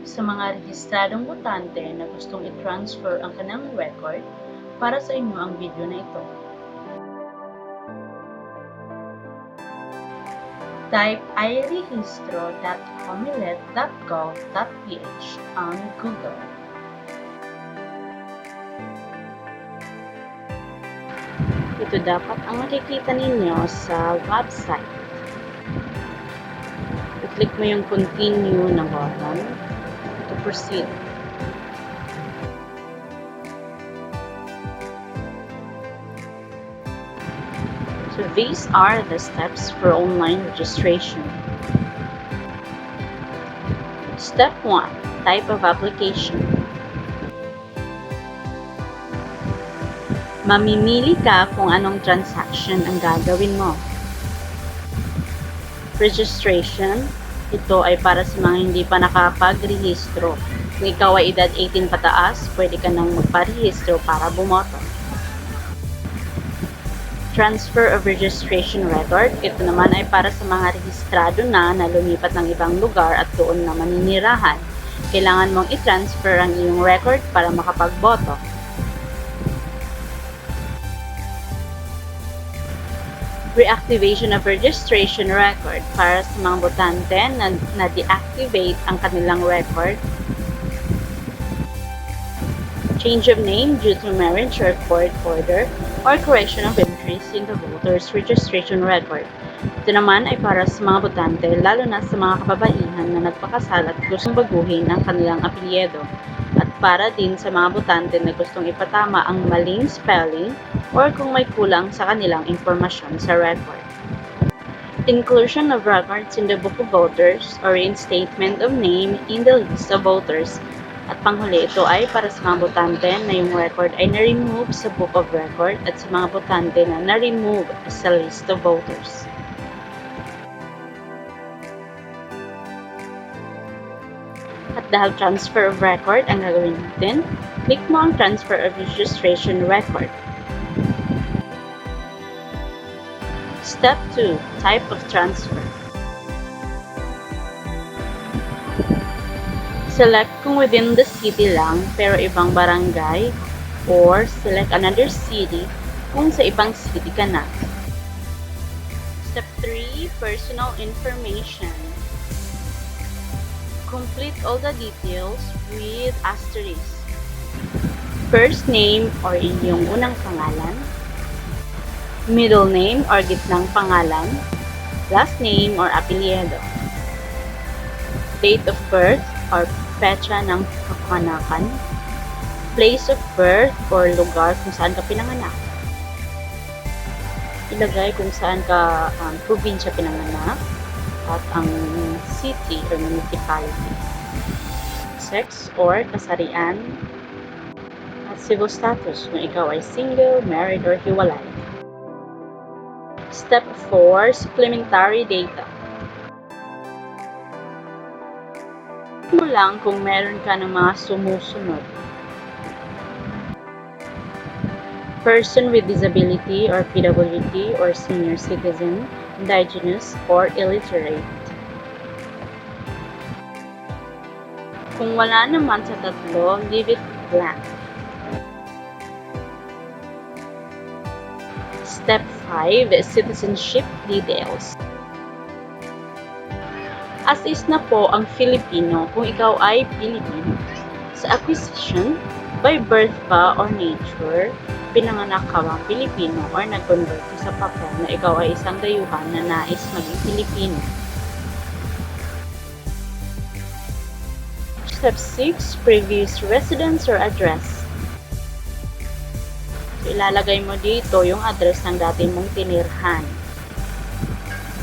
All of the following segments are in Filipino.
sa mga rehistradong botante na gustong i-transfer ang kanilang record, para sa inyo ang video na ito. Type irehistro.comelec.gov.ph on Google. Ito dapat ang makikita ninyo sa website. I-click mo yung continue na button to proceed. So these are the steps for online registration. Step 1. Type of application. Mamimili ka kung anong transaction ang gagawin mo. Registration. Ito ay para sa mga hindi pa nakapag-rehistro. Kung ikaw ay edad 18 pataas, pwede ka nang magparehistro para bumoto. Transfer of registration record. Ito naman ay para sa mga rehistrado na lumipat ng ibang lugar at doon na maninirahan. Kailangan mong i-transfer ang iyong record para makapagboto. Reactivation of registration record. Para sa mga botante na deactivate ang kanilang record. Change of name due to marriage or court order or correction of entries in the voter's registration record. Ito naman ay para sa mga botante, lalo na sa mga kababaihan na nagpakasal at gustong baguhin ang kanilang apelyido, at para din sa mga botante na gustong ipatama ang maling spelling or kung may kulang sa kanilang impormasyon sa record. Inclusion of records in the Book of Voters or reinstatement of name in the list of voters. At panghuli, ito ay para sa mga botante na yung record ay na-remove sa Book of Record at sa mga botante na na-remove sa list of voters. At dahil transfer of record ang gagawin natin, click mo ang transfer of registration record. Step 2. Type of transfer. Select kung within the city lang pero ibang barangay, or select another city kung sa ibang city ka na. Step 3. Personal information. Complete all the details with asterisk. First name or iyong unang pangalan, middle name or gitnang pangalan, last name or apelyido, date of birth or petsa ng kapanganakan, place of birth or lugar kung saan ka pinanganak. Ilagay kung saan ka probinsya pinanganak at ang city or municipality. Sex or kasarian at civil status kung ikaw ay single, married, or hiwalay. Step 4. Supplementary Data. Mo lang kung meron ka ng mga sumusunod. Person with disability or PWD or senior citizen, indigenous, or illiterate. Kung wala naman sa tatlo, leave it blank. Step 5. Citizenship Details. As is na po ang Filipino kung ikaw ay Philippine. Sa acquisition, by birth ba or nature, pinanganak ka bang Filipino or nag-convert ka sa papel na ikaw ay isang dayuhan na nais maging Filipino. Step 6. Previous residence or address. So, ilalagay mo dito yung address ng dati mong tinirhan.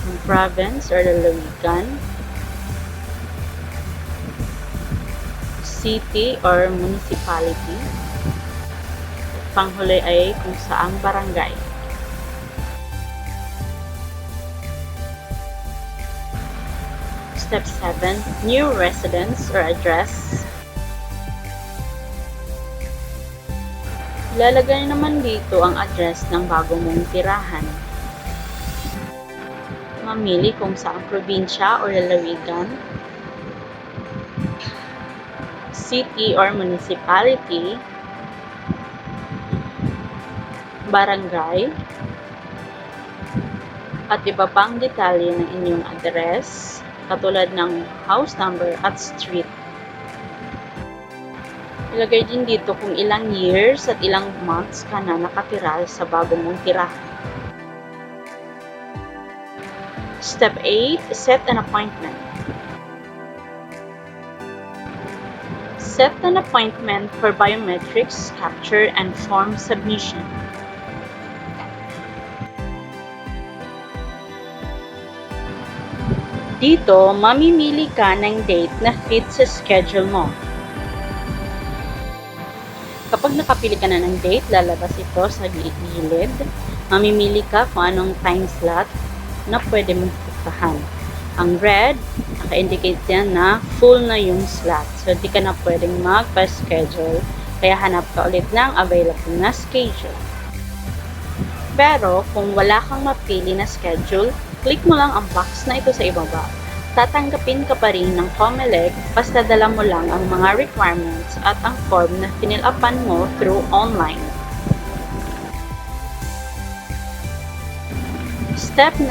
Yung province or lalawigan, city or municipality, at panghuli ay kung saang barangay. Step 7. New residence or address. Ilalagay naman dito ang address ng bago mong tirahan. Mamili kung saang probinsya o lalawigan. city or municipality, barangay, at iba pang detalye ng inyong address, katulad ng house number at street. Ilagay din dito kung ilang years at ilang months ka na nakatira sa bago mong tirahan. Step 8. Set an appointment. Set an appointment for biometrics capture and form submission. Dito, mamimili ka ng date na fit sa schedule mo. Kapag nakapili ka na ng date, lalabas ito sa gilid. Mamimili ka kung anong time slot na pwede mong puntahan. Ang red, naka-indicate yan na full na yung slot. So, di ka na pwedeng magpa-schedule. Kaya hanap ka ulit ng available na schedule. Pero, kung wala kang mapili na schedule, click mo lang ang box na ito sa ibaba. Tatanggapin ka pa rin ng Comelec basta dala mo lang ang mga requirements at ang form na finilapan mo through online. Step 9.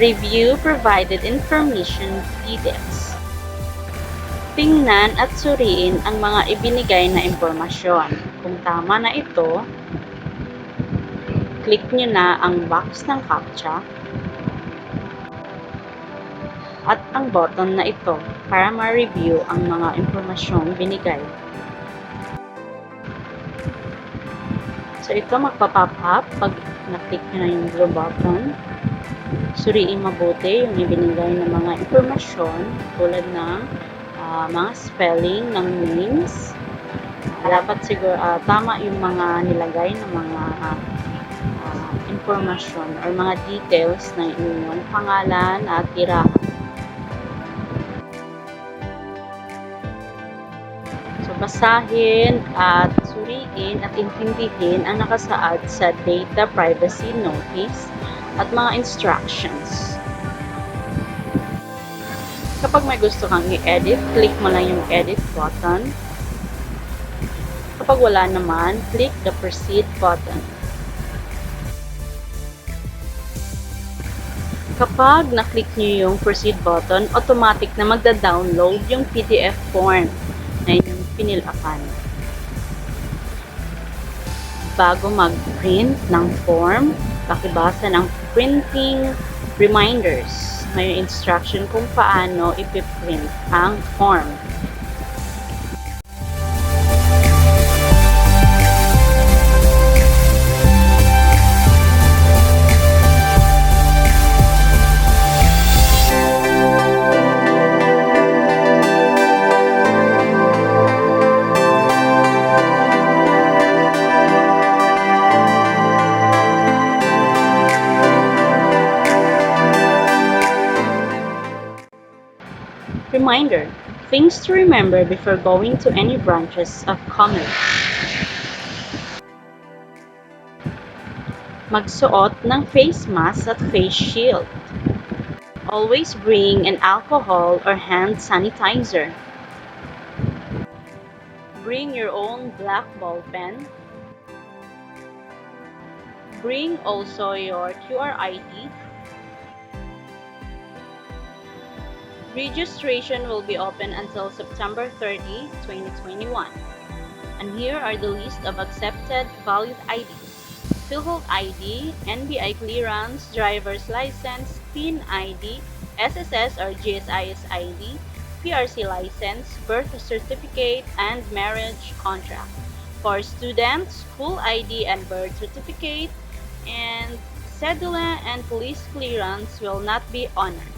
Review provided information details. Tingnan at suriin ang mga ibinigay na impormasyon. Kung tama na ito, click nyo na ang box ng CAPTCHA at ang button na ito para ma-review ang mga impormasyong binigay. So, ito magpa-pop up pag na-click nyo na yung blue button. Suriin mabuti yung ibinigay na mga impormasyon tulad ng mga spelling ng names. Dapat siguro tama yung mga nilagay ng mga impormasyon or mga details ng inyong pangalan at tirahan. Basahin at suriin at intindihin ang nakasaad sa Data Privacy Notice at mga instructions. Kapag may gusto kang i-edit, click mo lang yung edit button. Kapag wala naman, click the proceed button. Kapag na-click nyo yung proceed button, automatic na magda-download yung PDF form na yung pinilapan. Bago mag-print ng form, pakibasa ng printing reminders. May instruction kung paano ipiprint ang form. Reminder: things to remember before going to any branches of Comelec. Magsuot ng face mask at face shield. Always bring an alcohol or hand sanitizer. Bring your own black ball pen. Bring also your QR ID. Registration will be open until September 30, 2021. And here are the list of accepted valid IDs. PhilHealth ID, NBI clearance, driver's license, PIN ID, SSS or GSIS ID, PRC license, birth certificate, and marriage contract. For students, school ID and birth certificate, and cedula and police clearance will not be honored.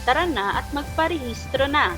Tara na at magparehistro na!